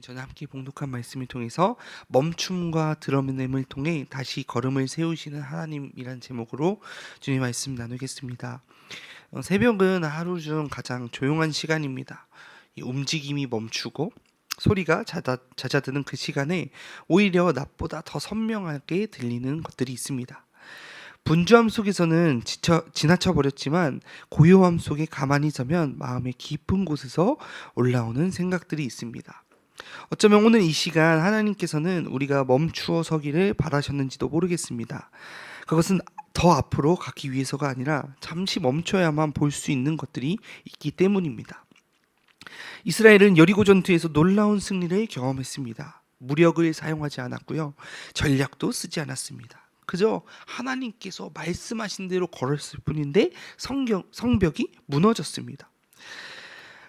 저는 함께 봉독한 말씀을 통해서 멈춤과 드러냄을 통해 다시 걸음을 세우시는 하나님이란 제목으로 주님 말씀 나누겠습니다. 새벽은 하루 중 가장 조용한 시간입니다. 이 움직임이 멈추고 소리가 잦아드는 그 시간에 오히려 낮보다 더 선명하게 들리는 것들이 있습니다. 분주함 속에서는 지나쳐 버렸지만 고요함 속에 가만히 서면 마음의 깊은 곳에서 올라오는 생각들이 있습니다. 어쩌면 오늘 이 시간 하나님께서는 우리가 멈추어 서기를 바라셨는지도 모르겠습니다. 그것은 더 앞으로 가기 위해서가 아니라 잠시 멈춰야만 볼 수 있는 것들이 있기 때문입니다. 이스라엘은 여리고 전투에서 놀라운 승리를 경험했습니다. 무력을 사용하지 않았고요. 전략도 쓰지 않았습니다. 그저 하나님께서 말씀하신 대로 걸었을 뿐인데 성벽이 무너졌습니다.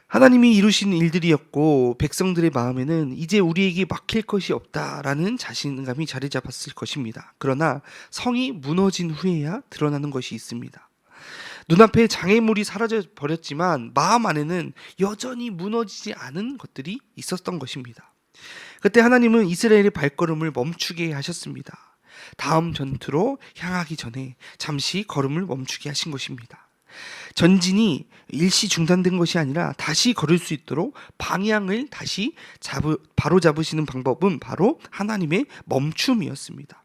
하나님이 이루신 일들이었고 백성들의 마음에는 이제 우리에게 막힐 것이 없다라는 자신감이 자리 잡았을 것입니다. 그러나 성이 무너진 후에야 드러나는 것이 있습니다. 눈앞에 장애물이 사라져 버렸지만 마음 안에는 여전히 무너지지 않은 것들이 있었던 것입니다. 그때 하나님은 이스라엘의 발걸음을 멈추게 하셨습니다. 다음 전투로 향하기 전에 잠시 걸음을 멈추게 하신 것입니다. 전진이 일시 중단된 것이 아니라 다시 걸을 수 있도록 방향을 다시 바로 잡으시는 방법은 바로 하나님의 멈춤이었습니다.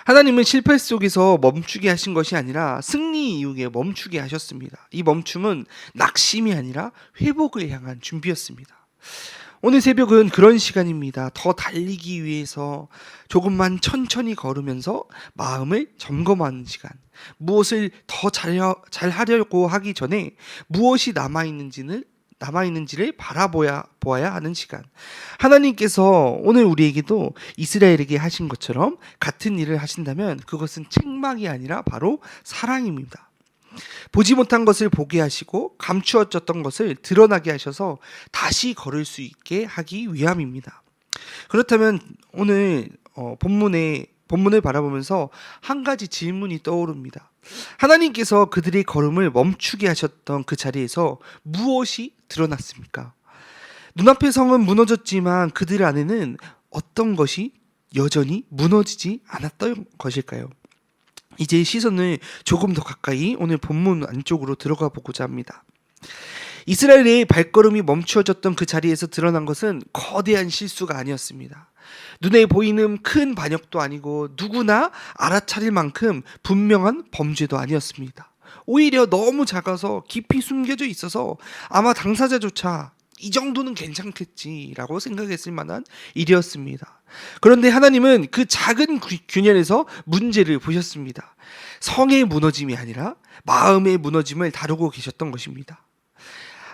하나님은 실패 속에서 멈추게 하신 것이 아니라 승리 이후에 멈추게 하셨습니다. 이 멈춤은 낙심이 아니라 회복을 향한 준비였습니다. 오늘 새벽은 그런 시간입니다. 더 달리기 위해서 조금만 천천히 걸으면서 마음을 점검하는 시간. 무엇을 더 잘하려고 하기 전에 무엇이 남아있는지를 바라보아야 하는 시간. 하나님께서 오늘 우리에게도 이스라엘에게 하신 것처럼 같은 일을 하신다면 그것은 책망이 아니라 바로 사랑입니다. 보지 못한 것을 보게 하시고 감추어졌던 것을 드러나게 하셔서 다시 걸을 수 있게 하기 위함입니다. 그렇다면 오늘 본문을 바라보면서 한 가지 질문이 떠오릅니다. 하나님께서 그들의 걸음을 멈추게 하셨던 그 자리에서 무엇이 드러났습니까? 눈앞의 성은 무너졌지만 그들 안에는 어떤 것이 여전히 무너지지 않았던 것일까요? 이제 시선을 조금 더 가까이 오늘 본문 안쪽으로 들어가 보고자 합니다. 이스라엘의 발걸음이 멈추어졌던 그 자리에서 드러난 것은 거대한 실수가 아니었습니다. 눈에 보이는 큰 반역도 아니고 누구나 알아차릴 만큼 분명한 범죄도 아니었습니다. 오히려 너무 작아서 깊이 숨겨져 있어서 아마 당사자조차 이 정도는 괜찮겠지라고 생각했을 만한 일이었습니다. 그런데 하나님은 그 작은 균열에서 문제를 보셨습니다. 성의 무너짐이 아니라 마음의 무너짐을 다루고 계셨던 것입니다.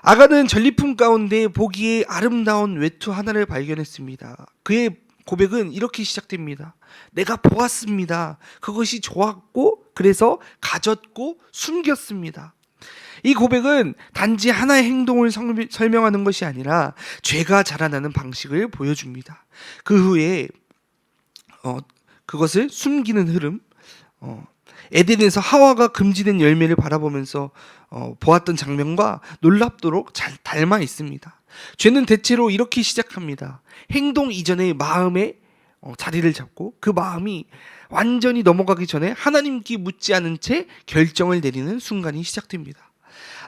아간은 전리품 가운데 보기에 아름다운 외투 하나를 발견했습니다. 그의 고백은 이렇게 시작됩니다. 내가 보았습니다. 그것이 좋았고 그래서 가졌고 숨겼습니다. 이 고백은 단지 하나의 행동을 설명하는 것이 아니라 죄가 자라나는 방식을 보여줍니다. 그 후에 그것을 숨기는 흐름, 에덴에서 하와가 금지된 열매를 바라보면서 보았던 장면과 놀랍도록 잘 닮아 있습니다. 죄는 대체로 이렇게 시작합니다. 행동 이전에 마음에 자리를 잡고 그 마음이 완전히 넘어가기 전에 하나님께 묻지 않은 채 결정을 내리는 순간이 시작됩니다.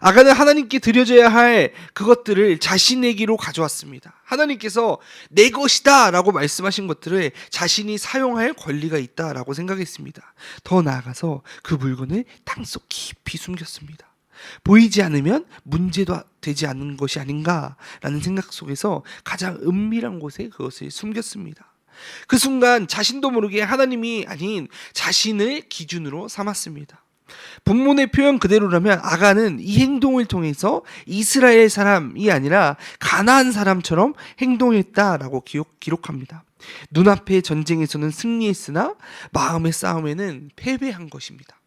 아간은 하나님께 드려져야 할 그것들을 자신에게로 가져왔습니다. 하나님께서 내 것이다 라고 말씀하신 것들을 자신이 사용할 권리가 있다라고 생각했습니다. 더 나아가서 그 물건을 땅속 깊이 숨겼습니다. 보이지 않으면 문제도 되지 않는 것이 아닌가라는 생각 속에서 가장 은밀한 곳에 그것을 숨겼습니다. 그 순간 자신도 모르게 하나님이 아닌 자신을 기준으로 삼았습니다. 본문의 표현 그대로라면 아간은 이 행동을 통해서 이스라엘 사람이 아니라 가나안 사람처럼 행동했다라고 기록합니다. 눈앞의 전쟁에서는 승리했으나 마음의 싸움에는 패배한 것입니다.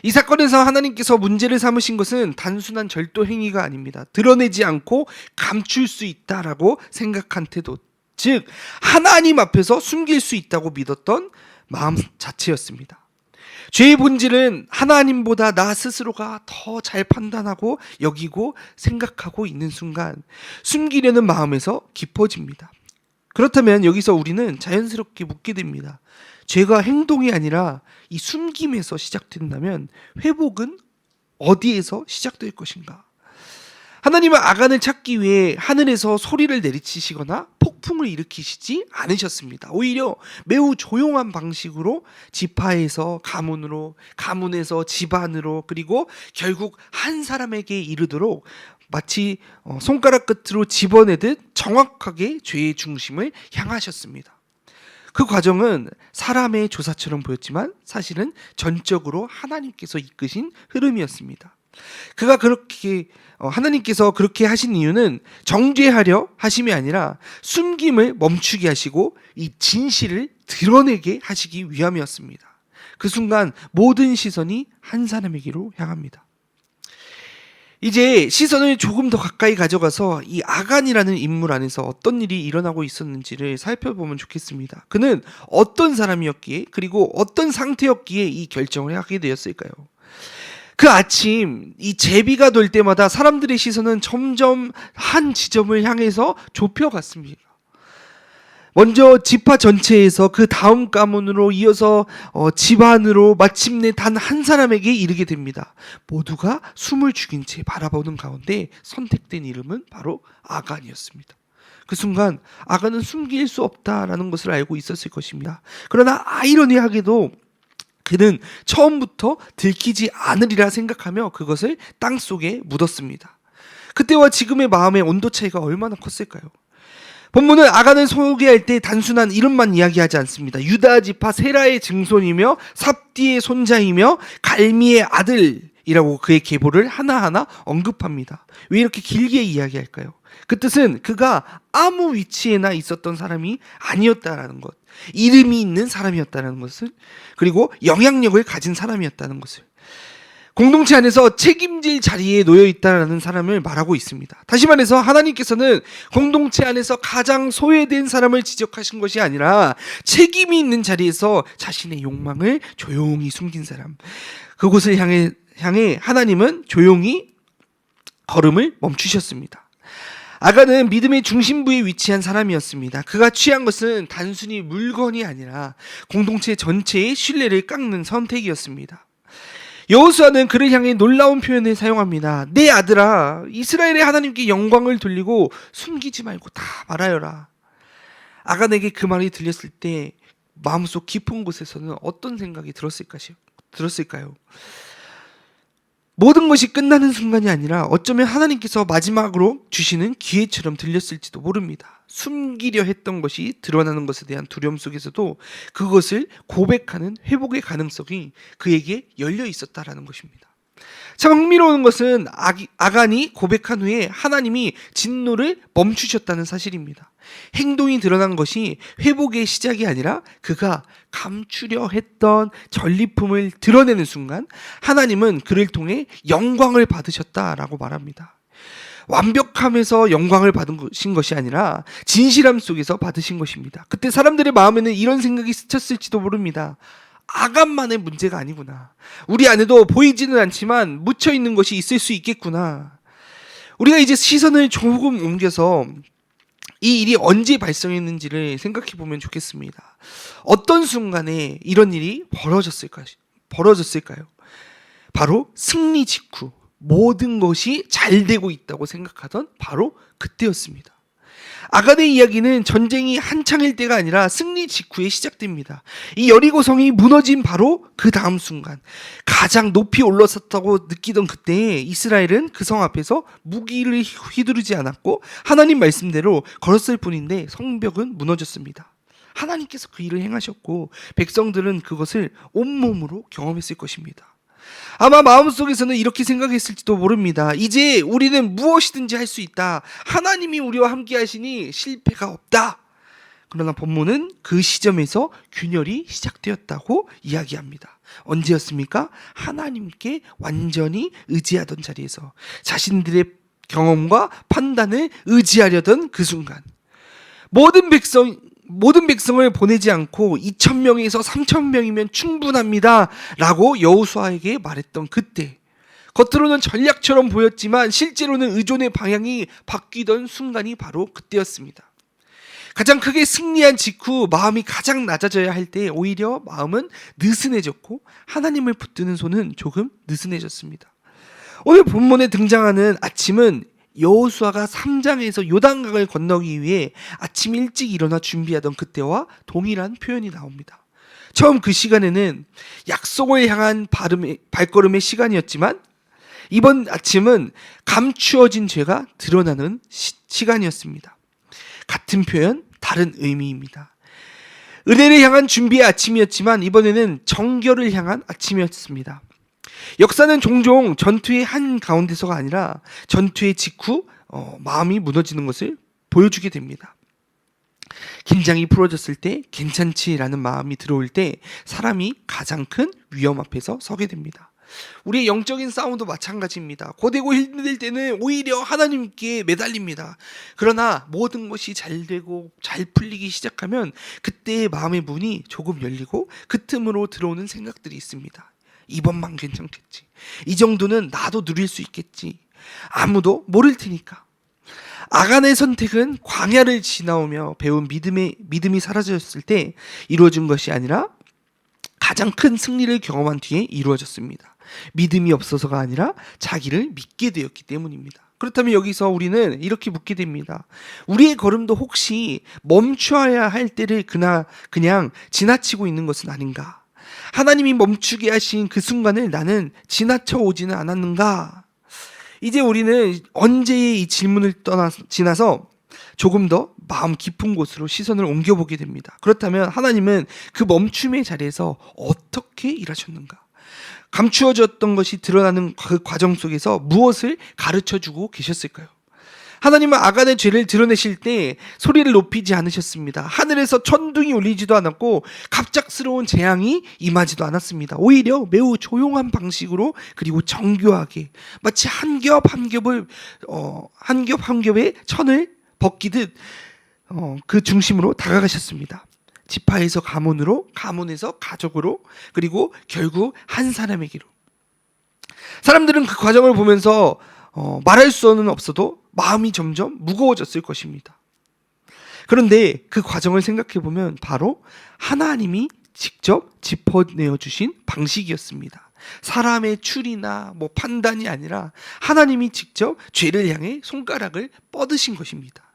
이 사건에서 하나님께서 문제를 삼으신 것은 단순한 절도 행위가 아닙니다. 드러내지 않고 감출 수 있다라고 생각한 태도, 즉 하나님 앞에서 숨길 수 있다고 믿었던 마음 자체였습니다. 죄의 본질은 하나님보다 나 스스로가 더 잘 판단하고 여기고 생각하고 있는 순간 숨기려는 마음에서 깊어집니다. 그렇다면 여기서 우리는 자연스럽게 묻게 됩니다. 죄가 행동이 아니라 이 숨김에서 시작된다면 회복은 어디에서 시작될 것인가? 하나님은 아간을 찾기 위해 하늘에서 소리를 내리치시거나 폭풍을 일으키시지 않으셨습니다. 오히려 매우 조용한 방식으로 지파에서 가문으로, 가문에서 집안으로, 그리고 결국 한 사람에게 이르도록 마치 손가락 끝으로 집어내듯 정확하게 죄의 중심을 향하셨습니다. 그 과정은 사람의 조사처럼 보였지만 사실은 전적으로 하나님께서 이끄신 흐름이었습니다. 그가 그렇게 하나님께서 그렇게 하신 이유는 정죄하려 하심이 아니라 숨김을 멈추게 하시고 이 진실을 드러내게 하시기 위함이었습니다. 그 순간 모든 시선이 한 사람에게로 향합니다. 이제 시선을 조금 더 가까이 가져가서 이 아간이라는 인물 안에서 어떤 일이 일어나고 있었는지를 살펴보면 좋겠습니다. 그는 어떤 사람이었기에, 그리고 어떤 상태였기에 이 결정을 하게 되었을까요? 그 아침 이 제비가 돌 때마다 사람들의 시선은 점점 한 지점을 향해서 좁혀갔습니다. 먼저 지파 전체에서 그 다음 가문으로 이어서 집안으로 마침내 단 한 사람에게 이르게 됩니다. 모두가 숨을 죽인 채 바라보는 가운데 선택된 이름은 바로 아간이었습니다. 그 순간 아간은 숨길 수 없다라는 것을 알고 있었을 것입니다. 그러나 아이러니하게도 그는 처음부터 들키지 않으리라 생각하며 그것을 땅속에 묻었습니다. 그때와 지금의 마음의 온도 차이가 얼마나 컸을까요? 본문은 아간을 소개할 때 단순한 이름만 이야기하지 않습니다. 유다 지파 세라의 증손이며 삽디의 손자이며 갈미의 아들이라고 그의 계보를 하나하나 언급합니다. 왜 이렇게 길게 이야기할까요? 그 뜻은 그가 아무 위치에나 있었던 사람이 아니었다라는 것, 이름이 있는 사람이었다는 것을, 그리고 영향력을 가진 사람이었다는 것을, 공동체 안에서 책임질 자리에 놓여 있다는 사람을 말하고 있습니다. 다시 말해서 하나님께서는 공동체 안에서 가장 소외된 사람을 지적하신 것이 아니라 책임이 있는 자리에서 자신의 욕망을 조용히 숨긴 사람, 그곳을 향해 하나님은 조용히 걸음을 멈추셨습니다. 아간은 믿음의 중심부에 위치한 사람이었습니다. 그가 취한 것은 단순히 물건이 아니라 공동체 전체의 신뢰를 깎는 선택이었습니다. 여호수아는 그를 향해 놀라운 표현을 사용합니다. 내 아들아, 이스라엘의 하나님께 영광을 돌리고 숨기지 말고 다 말하여라. 아간에게 그 말이 들렸을 때 마음속 깊은 곳에서는 어떤 생각이 들었을까요? 모든 것이 끝나는 순간이 아니라 어쩌면 하나님께서 마지막으로 주시는 기회처럼 들렸을지도 모릅니다. 숨기려 했던 것이 드러나는 것에 대한 두려움 속에서도 그것을 고백하는 회복의 가능성이 그에게 열려 있었다라는 것입니다. 참 흥미로운 것은 아간이 고백한 후에 하나님이 진노를 멈추셨다는 사실입니다. 행동이 드러난 것이 회복의 시작이 아니라 그가 감추려 했던 전리품을 드러내는 순간 하나님은 그를 통해 영광을 받으셨다라고 말합니다. 완벽함에서 영광을 받으신 것이 아니라 진실함 속에서 받으신 것입니다. 그때 사람들의 마음에는 이런 생각이 스쳤을지도 모릅니다. 아간만의 문제가 아니구나. 우리 안에도 보이지는 않지만 묻혀있는 것이 있을 수 있겠구나. 우리가 이제 시선을 조금 옮겨서 이 일이 언제 발생했는지를 생각해 보면 좋겠습니다. 어떤 순간에 이런 일이 벌어졌을까요? 바로 승리 직후 모든 것이 잘 되고 있다고 생각하던 바로 그때였습니다. 아간의 이야기는 전쟁이 한창일 때가 아니라 승리 직후에 시작됩니다. 이 여리고성이 무너진 바로 그 다음 순간, 가장 높이 올라섰다고 느끼던 그때에 이스라엘은 그 성 앞에서 무기를 휘두르지 않았고 하나님 말씀대로 걸었을 뿐인데 성벽은 무너졌습니다. 하나님께서 그 일을 행하셨고 백성들은 그것을 온몸으로 경험했을 것입니다. 아마 마음속에서는 이렇게 생각했을지도 모릅니다. 이제 우리는 무엇이든지 할 수 있다. 하나님이 우리와 함께 하시니 실패가 없다. 그러나 본문은 그 시점에서 균열이 시작되었다고 이야기합니다. 언제였습니까? 하나님께 완전히 의지하던 자리에서 자신들의 경험과 판단을 의지하려던 그 순간, 모든 모든 백성을 보내지 않고 2,000명에서 3,000명이면 충분합니다 라고 여호수아에게 말했던 그때, 겉으로는 전략처럼 보였지만 실제로는 의존의 방향이 바뀌던 순간이 바로 그때였습니다. 가장 크게 승리한 직후 마음이 가장 낮아져야 할 때 오히려 마음은 느슨해졌고 하나님을 붙드는 손은 조금 느슨해졌습니다. 오늘 본문에 등장하는 아침은 여호수아가 3장에서 요단강을 건너기 위해 아침 일찍 일어나 준비하던 그때와 동일한 표현이 나옵니다. 처음 그 시간에는 약속을 향한 발걸음의 시간이었지만 이번 아침은 감추어진 죄가 드러나는 시간이었습니다. 같은 표현, 다른 의미입니다. 은혜를 향한 준비의 아침이었지만 이번에는 정결을 향한 아침이었습니다. 역사는 종종 전투의 한 가운데서가 아니라 전투의 직후 마음이 무너지는 것을 보여주게 됩니다. 긴장이 풀어졌을 때 괜찮지라는 마음이 들어올 때 사람이 가장 큰 위험 앞에서 서게 됩니다. 우리의 영적인 싸움도 마찬가지입니다. 고되고 힘들 때는 오히려 하나님께 매달립니다. 그러나 모든 것이 잘 되고 잘 풀리기 시작하면 그때의 마음의 문이 조금 열리고 그 틈으로 들어오는 생각들이 있습니다. 이번만 괜찮겠지. 이 정도는 나도 누릴 수 있겠지. 아무도 모를 테니까. 아간의 선택은 광야를 지나오며 배운 믿음이 사라졌을 때 이루어진 것이 아니라 가장 큰 승리를 경험한 뒤에 이루어졌습니다. 믿음이 없어서가 아니라 자기를 믿게 되었기 때문입니다. 그렇다면 여기서 우리는 이렇게 묻게 됩니다. 우리의 걸음도 혹시 멈춰야 할 때를 그냥 지나치고 있는 것은 아닌가? 하나님이 멈추게 하신 그 순간을 나는 지나쳐 오지는 않았는가? 이제 우리는 언제의 이 질문을 지나서 조금 더 마음 깊은 곳으로 시선을 옮겨보게 됩니다. 그렇다면 하나님은 그 멈춤의 자리에서 어떻게 일하셨는가? 감추어졌던 것이 드러나는 그 과정 속에서 무엇을 가르쳐주고 계셨을까요? 하나님은 아간의 죄를 드러내실 때 소리를 높이지 않으셨습니다. 하늘에서 천둥이 울리지도 않았고 갑작스러운 재앙이 임하지도 않았습니다. 오히려 매우 조용한 방식으로 그리고 정교하게 마치 한 겹 한 겹의 천을 벗기듯 그 중심으로 다가가셨습니다. 지파에서 가문으로, 가문에서 가족으로, 그리고 결국 한 사람에게로. 사람들은 그 과정을 보면서 말할 수는 없어도 마음이 점점 무거워졌을 것입니다. 그런데 그 과정을 생각해 보면 바로 하나님이 직접 짚어내어 주신 방식이었습니다. 사람의 추리나 판단이 아니라 하나님이 직접 죄를 향해 손가락을 뻗으신 것입니다.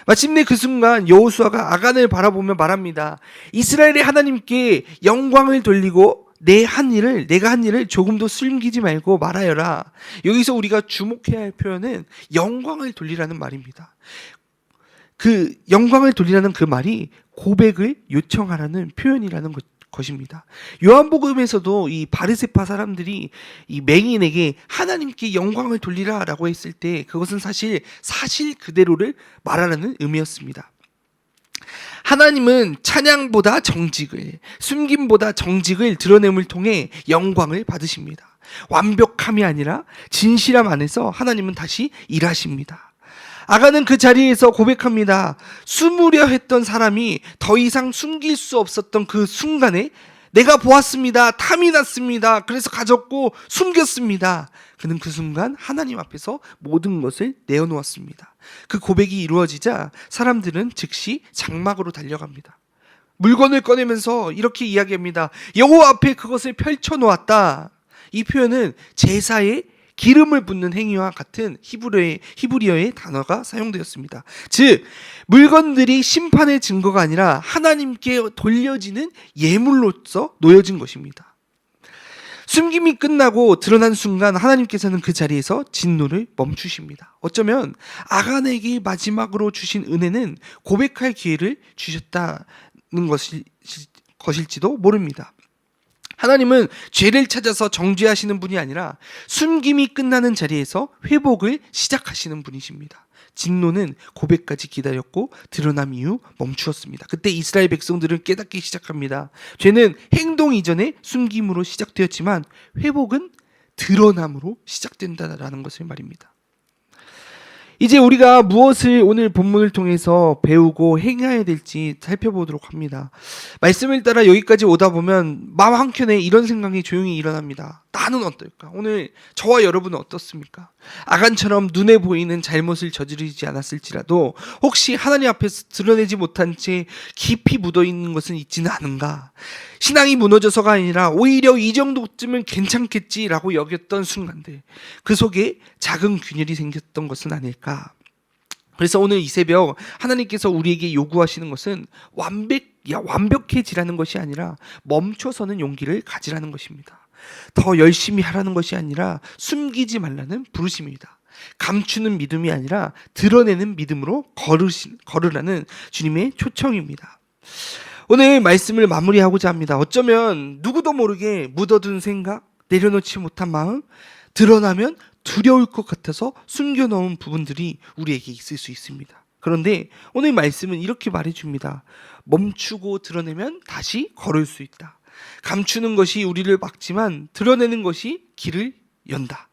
마침내 그 순간 여호수아가 아간을 바라보며 말합니다. 이스라엘의 하나님께 영광을 돌리고 내가 한 일을 조금도 숨기지 말고 말하여라. 여기서 우리가 주목해야 할 표현은 영광을 돌리라는 말입니다. 그 영광을 돌리라는 그 말이 고백을 요청하라는 표현이라는 것입니다. 요한복음에서도 이 바르세파 사람들이 이 맹인에게 하나님께 영광을 돌리라라고 했을 때 그것은 사실 그대로를 말하라는 의미였습니다. 하나님은 찬양보다 정직을, 숨김보다 정직을 드러냄을 통해 영광을 받으십니다. 완벽함이 아니라 진실함 안에서 하나님은 다시 일하십니다. 아간은 그 자리에서 고백합니다. 숨으려 했던 사람이 더 이상 숨길 수 없었던 그 순간에 내가 보았습니다. 탐이 났습니다. 그래서 가졌고 숨겼습니다. 그는 그 순간 하나님 앞에서 모든 것을 내어놓았습니다. 그 고백이 이루어지자 사람들은 즉시 장막으로 달려갑니다. 물건을 꺼내면서 이렇게 이야기합니다. 여호와 앞에 그것을 펼쳐놓았다. 이 표현은 제사에 기름을 붓는 행위와 같은 히브리어의 단어가 사용되었습니다. 즉 물건들이 심판의 증거가 아니라 하나님께 돌려지는 예물로서 놓여진 것입니다. 숨김이 끝나고 드러난 순간 하나님께서는 그 자리에서 진노를 멈추십니다. 어쩌면 아간에게 마지막으로 주신 은혜는 고백할 기회를 주셨다는 것일지도 모릅니다. 하나님은 죄를 찾아서 정죄하시는 분이 아니라 숨김이 끝나는 자리에서 회복을 시작하시는 분이십니다. 진노는 고백까지 기다렸고 드러남 이후 멈추었습니다. 그때 이스라엘 백성들은 깨닫기 시작합니다. 죄는 행동 이전에 숨김으로 시작되었지만 회복은 드러남으로 시작된다라는 것을 말입니다. 이제 우리가 무엇을 오늘 본문을 통해서 배우고 행해야 될지 살펴보도록 합니다. 말씀을 따라 여기까지 오다 보면 마음 한켠에 이런 생각이 조용히 일어납니다. 나는 어떨까? 오늘 저와 여러분은 어떻습니까? 아간처럼 눈에 보이는 잘못을 저지르지 않았을지라도 혹시 하나님 앞에서 드러내지 못한 채 깊이 묻어있는 것은 있지는 않은가? 신앙이 무너져서가 아니라 오히려 이 정도쯤은 괜찮겠지라고 여겼던 순간들, 그 속에 작은 균열이 생겼던 것은 아닐까? 그래서 오늘 이 새벽 하나님께서 우리에게 요구하시는 것은 완벽해지라는 것이 아니라 멈춰서는 용기를 가지라는 것입니다. 더 열심히 하라는 것이 아니라 숨기지 말라는 부르심입니다. 감추는 믿음이 아니라 드러내는 믿음으로 걸으라는 주님의 초청입니다. 오늘 말씀을 마무리하고자 합니다. 어쩌면 누구도 모르게 묻어둔 생각, 내려놓지 못한 마음, 드러나면 두려울 것 같아서 숨겨놓은 부분들이 우리에게 있을 수 있습니다. 그런데 오늘 말씀은 이렇게 말해줍니다. 멈추고 드러내면 다시 걸을 수 있다. 감추는 것이 우리를 막지만 드러내는 것이 길을 연다.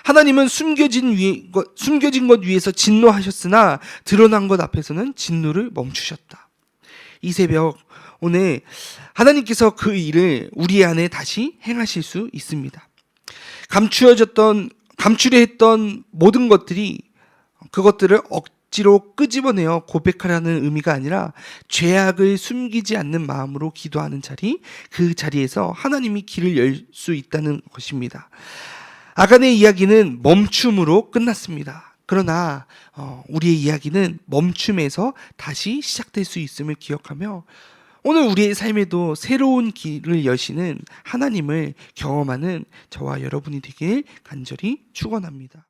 하나님은 숨겨진 것 위에서 진노하셨으나 드러난 것 앞에서는 진노를 멈추셨다. 이 새벽 오늘 하나님께서 그 일을 우리 안에 다시 행하실 수 있습니다. 감추려 했던 모든 것들이 그것들을 억지로 끄집어내어 고백하라는 의미가 아니라 죄악을 숨기지 않는 마음으로 기도하는 자리, 그 자리에서 하나님이 길을 열 수 있다는 것입니다. 아간의 이야기는 멈춤으로 끝났습니다. 그러나 우리의 이야기는 멈춤에서 다시 시작될 수 있음을 기억하며 오늘 우리의 삶에도 새로운 길을 여시는 하나님을 경험하는 저와 여러분이 되길 간절히 축원합니다.